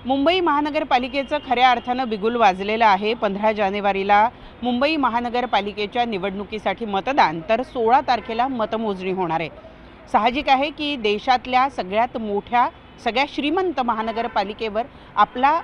मुंबई महानगरपालिकेचं खऱ्या अर्थानं बिगुल वाजलेलं आहे। 15 जानेवारीला मुंबई महानगरपालिकेच्या निवडणुकीसाठी मतदान, तर 16 तारखेला मतमोजणी होणार आहे। साहजिक आहे की देशातल्या सगळ्यात मोठ्या, सगळ्यात श्रीमंत महानगरपालिकेवर आपला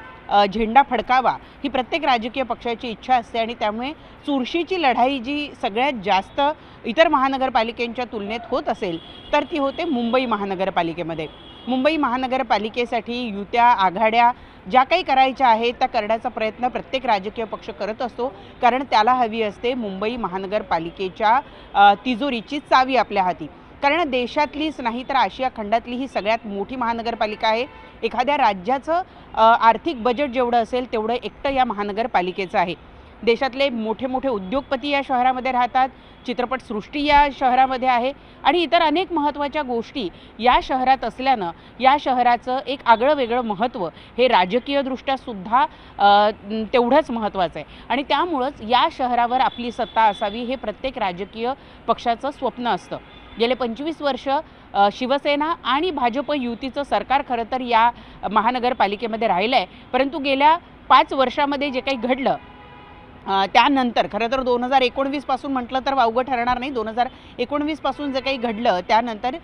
झेंडा फडकावा ही प्रत्येक राजकीय पक्षाची इच्छा असते आणि त्यामुळे चुरशीची लढाई जी सगळ्यात जास्त इतर महानगरपालिकांच्या तुलनेत होत असेल तर ती होते मुंबई महानगरपालिकेमध्ये। मुंबई महानगरपालिकेसाठी युत्या, आघाड्या ज्या काही करायच्या आहेत त्या करण्याचा प्रयत्न प्रत्येक राजकीय पक्ष करत असतो, कारण त्याला हवी असते मुंबई महानगरपालिकेच्या तिजोरीची चावी आपल्या हाती। कारण देशातलीच नाही तर आशिया खंडातली ही सगळ्यात मोठी महानगरपालिका आहे। एखाद्या राज्याचं आर्थिक बजेट जेवढं असेल तेवढं एकटं या महानगरपालिकेचं आहे। देशातले मोठे मोठे उद्योगपती या शहरामध्ये राहतात, चित्रपटसृष्टी या शहरामध्ये आहे आणि इतर अनेक महत्त्वाच्या गोष्टी या शहरात असल्यानं या शहराचं एक आगळं वेगळं महत्त्व हे राजकीयदृष्ट्या सुद्धा तेवढंच महत्त्वाचं आहे आणि त्यामुळंच या शहरावर आपली सत्ता असावी हे प्रत्येक राजकीय पक्षाचं स्वप्न असतं। गेले 25 वर्ष शिवसेना आणि भाजप युतीचं सरकार खरं तर या महानगरपालिकेमध्ये राहिलं आहे, परंतु गेल्या 5 वर्षामध्ये जे काही घडलं त्यानंतर खरं तर 2019 पासून म्हटलं तर वावगं ठरणार नाही। 2019 पासून जे काही घडलं त्यानंतर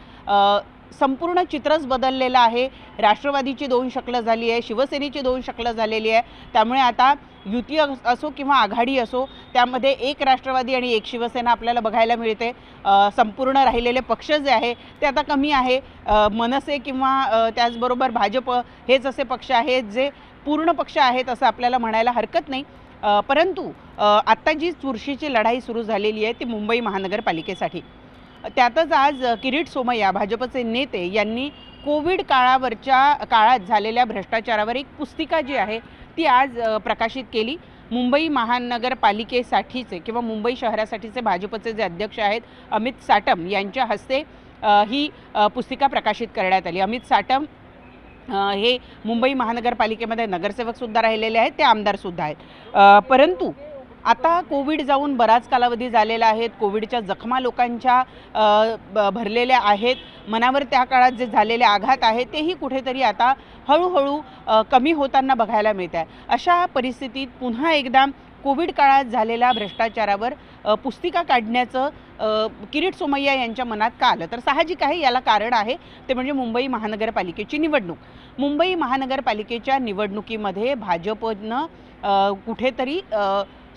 संपूर्ण चित्रच बदललेलं आहे। राष्ट्रवादीची 2 शकलं झाली आहे, शिवसेनेची 2 शकलं झालेली आहे। त्यामुळे आता युती असो किंवा आघाडी असो त्यामध्ये एक राष्ट्रवादी आणि एक शिवसेना आपल्याला बघायला मिळते। संपूर्ण राहिलेले पक्ष जे आहे ते आता कमी आहे। मनसे किंवा त्याचबरोबर भाजप हेच असे पक्ष आहेत जे पूर्ण पक्ष आहेत असं आपल्याला म्हणायला हरकत नाही। परंतु आत्ता जी चुरशीची लढाई सुरू झालेली आहे ती मुंबई महानगरपालिकेसाठी। त्यातच आज किरीट सोमय्या भाजपचे नेते यांनी कोविड काळात झालेल्या भ्रष्टाचारावर एक पुस्तिका जी आहे ती आज प्रकाशित केली। मुंबई महानगरपालिकेसाठीचे किंवा मुंबई शहरासाठीचे भाजपचे जे अध्यक्ष आहेत अमित साटम यांच्या हस्ते ही पुस्तिका प्रकाशित करण्यात आली। अमित साटम हे मुंबई महानगरपालिकेमध्ये नगरसेवकसुद्धा राहिलेले आहेत, ते आमदारसुद्धा आहेत। परंतु आता कोविड जाऊन बराच कालावधी झालेला आहे। कोविडच्या जखमा लोकांच्या भरलेल्या आहेत, मनावर त्या काळात जे झालेले आघात आहेत तेही कुठेतरी आता हळूहळू कमी होताना बघायला मिळत आहे। अशा परिस्थितीत पुन्हा एकदा कोविड काळात झालेल्या भ्रष्टाचारावर पुस्तिका काढण्याचं किरीट सोमय्या यांच्या मनात का आलं, तर साहजिक आहे याला कारण आहे ते म्हणजे मुंबई महानगरपालिकेची निवडणूक। मुंबई महानगरपालिकेच्या निवडणुकीमध्ये भाजपनं कुठेतरी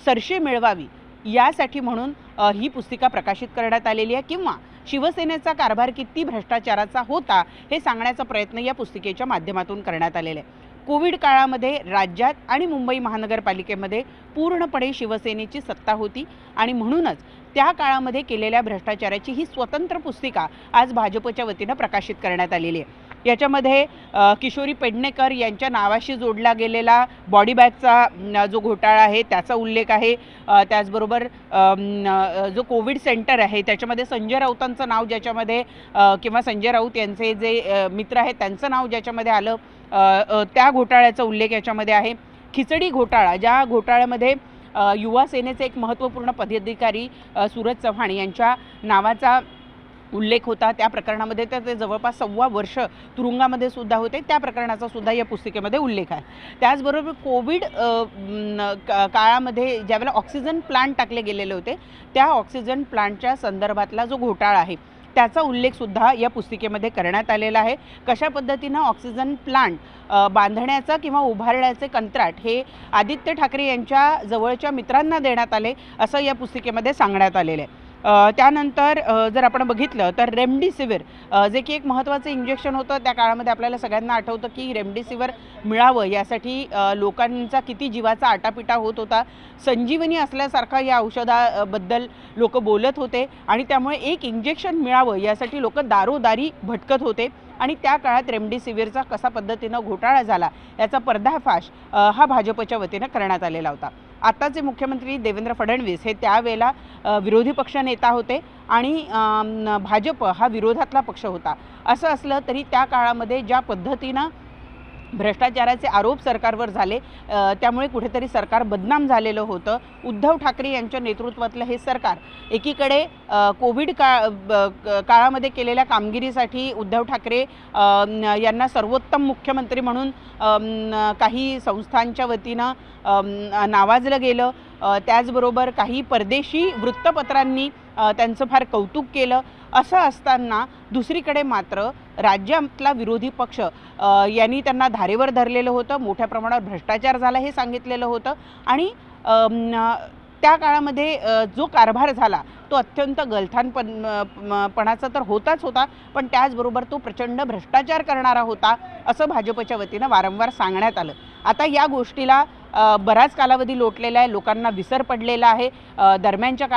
सरशी मिळवावी यासाठी म्हणून ही पुस्तिका प्रकाशित करण्यात आलेली आहे किंवा शिवसेनेचा कारभार किती भ्रष्टाचाराचा होता हे सांगण्याचा प्रयत्न या पुस्तिकेच्या माध्यमातून करण्यात आलेला आहे। कोविड काळामध्ये राज्यात आणि मुंबई महानगरपालिकेमध्ये पूर्णपणे शिवसेनेची सत्ता होती आणि म्हणूनच त्या काळामध्ये केलेल्या भ्रष्टाचाराची ही स्वतंत्र पुस्तिका आज भाजपच्या वतीनं प्रकाशित करण्यात आलेली आहे। याच्यामध्ये किशोरी पेडणेकर यांच्या नावाशी जोडला गेलेला बॉडी बॅगचा जो घोटाळा आहे त्याचा उल्लेख आहे। त्याचबरोबर जो कोविड सेंटर आहे त्याच्यामध्ये संजय राऊतांचं नाव ज्याच्यामध्ये किंवा संजय राऊत यांचे जे मित्र आहेत त्यांचं नाव ज्याच्यामध्ये आलं त्या घोटाळ्याचा उल्लेख याच्यामध्ये आहे। खिचडी घोटाळा, ज्या घोटाळ्यामध्ये युवा सेनेचे एक महत्त्वपूर्ण पदाधिकारी सूरज चव्हाण यांच्या नावाचा उल्लेख होता, त्या प्रकरणामध्ये तर ते जवळपास 1.25 वर्ष तुरुंगामध्ये सुद्धा होते, त्या प्रकरणाचा सुद्धा या पुस्तिकेमध्ये उल्लेख आहे। त्याचबरोबर कोविड काळामध्ये ज्यावेळेला ऑक्सिजन प्लांट टाकले गेलेले होते त्या ऑक्सिजन प्लांटच्या संदर्भातला जो घोटाळा आहे त्याचा उल्लेखसुद्धा या पुस्तिकेमध्ये करण्यात आलेला आहे। कशा पद्धतीनं ऑक्सिजन प्लांट बांधण्याचा किंवा उभारण्याचे कंत्राट हे आदित्य ठाकरे यांच्या जवळच्या मित्रांना देण्यात आले असं या पुस्तिकेमध्ये सांगण्यात आलेलं आहे। त्यानंतर जर आपण बघितलं तर रेमडेसिवीर जे की एक महत्त्वाचं इंजेक्शन होतं, त्या काळामध्ये आपल्याला सगळ्यांना आठवतं की रेमडेसिवीर मिळावं यासाठी लोकांचा किती जीवाचा आटापिटा होत होता। संजीवनी असल्यासारखा या औषधाबद्दल लोक बोलत होते आणि त्यामुळे एक इंजेक्शन मिळावं यासाठी लोक दारोदारी भटकत होते आणि त्या काळात रेमडेसिवीरचा कसा पद्धतीनं घोटाळा झाला याचा पर्दाफाश हा भाजपच्या वतीनं करण्यात आलेला होता। आताचे मुख्यमंत्री देवेंद्र फडणवीस हे त्यावेळेला विरोधी पक्ष नेता होते आणि भाजप हा विरोधातला पक्ष होता। असं असलं तरी त्या काळामध्ये ज्या पद्धतीनं भ्रष्टाचाराचे आरोप सरकारवर झाले, त्यामुळे कुठेतरी सरकार बदनाम झालेलं होतं. उद्धव ठाकरे यांच्या नेतृत्वातलं हे सरकार एकीकडे कोविड काळामध्ये केलेल्या कामगिरीसाठी उद्धव ठाकरे यांना सर्वोत्तम मुख्यमंत्री म्हणून काही संस्थांच्या वतीनं नावाजलं गेलं. त्याचबरोबर काही परदेशी वृत्तपत्रांनी त्यांचं फार कौतुक केलं. असं असताना दुसरीकडे मात्र राज्यातला विरोधी पक्ष यांनी त्यांना धारेवर धरलेलं होतं. मोठ्या प्रमाणावर भ्रष्टाचार झाला हे सांगितलेलं होतं आणि त्या काळामध्ये जो कारभार झाला तो अत्यंत गलथानपणाचा तर होताच होता, पण त्याचबरोबर तो प्रचंड भ्रष्टाचार करणारा होता असं भाजपच्या वतीनं वारंवार सांगण्यात आलं. आता या गोष्टीला बराच कालावधी लोटलेला आहे, लोकांना विसर पडलेला आहे. दरम्यानच्या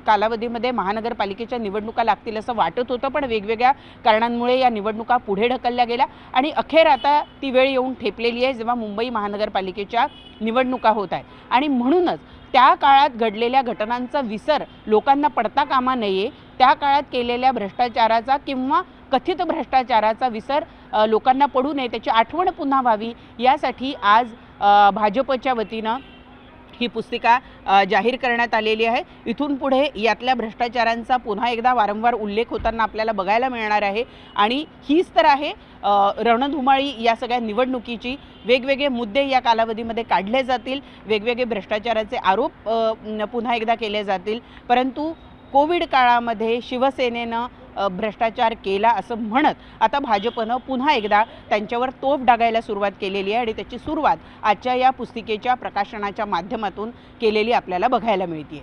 कालावधीमध्ये महानगरपालिकेच्या निवडणुका लागतील असं वाटत होतं, पण वेगवेगळ्या कारणांमुळे या निवडणुका पुढे ढकलल्या गेल्या आणि अखेर आता ती वेळ येऊन ठेपलेली आहे जेव्हा मुंबई महानगरपालिकेच्या निवडणुका होत आहेत. आणि म्हणूनच त्या काळात घडलेल्या घटनांचा विसर लोकांना पडता कामा नये. त्या काळात केलेल्या भ्रष्टाचाराचा किंवा कथित भ्रष्टाचाराचा विसर लोकांना पडू नये, त्याची आठवण पुन्हा व्हावी यासाठी आज भाजपच्या वतीनं ही पुस्तिका जाहीर करण्यात आलेली आहे. इथून पुढे यातल्या भ्रष्टाचारांचा पुन्हा एकदा वारंवार उल्लेख होताना आपल्याला बघायला मिळणार आहे आणि हीच तर आहे रणधुमाळी या सगळ्या निवडणुकीची. वेगवेगळे मुद्दे या कालावधीमध्ये काढले जातील, वेगवेगळे भ्रष्टाचाराचे आरोप पुन्हा एकदा केले जातील. परंतु कोविड काळामध्ये शिवसेनेनं भ्रष्टाचार केला असं म्हणत आता भाजपनं पुन्हा एकदा त्यांच्यावर तोफ डागायला सुरुवात केलेली आहे आणि त्याची सुरुवात आजच्या या पुस्तिकेच्या प्रकाशनाच्या माध्यमातून केलेली आपल्याला बघायला मिळते.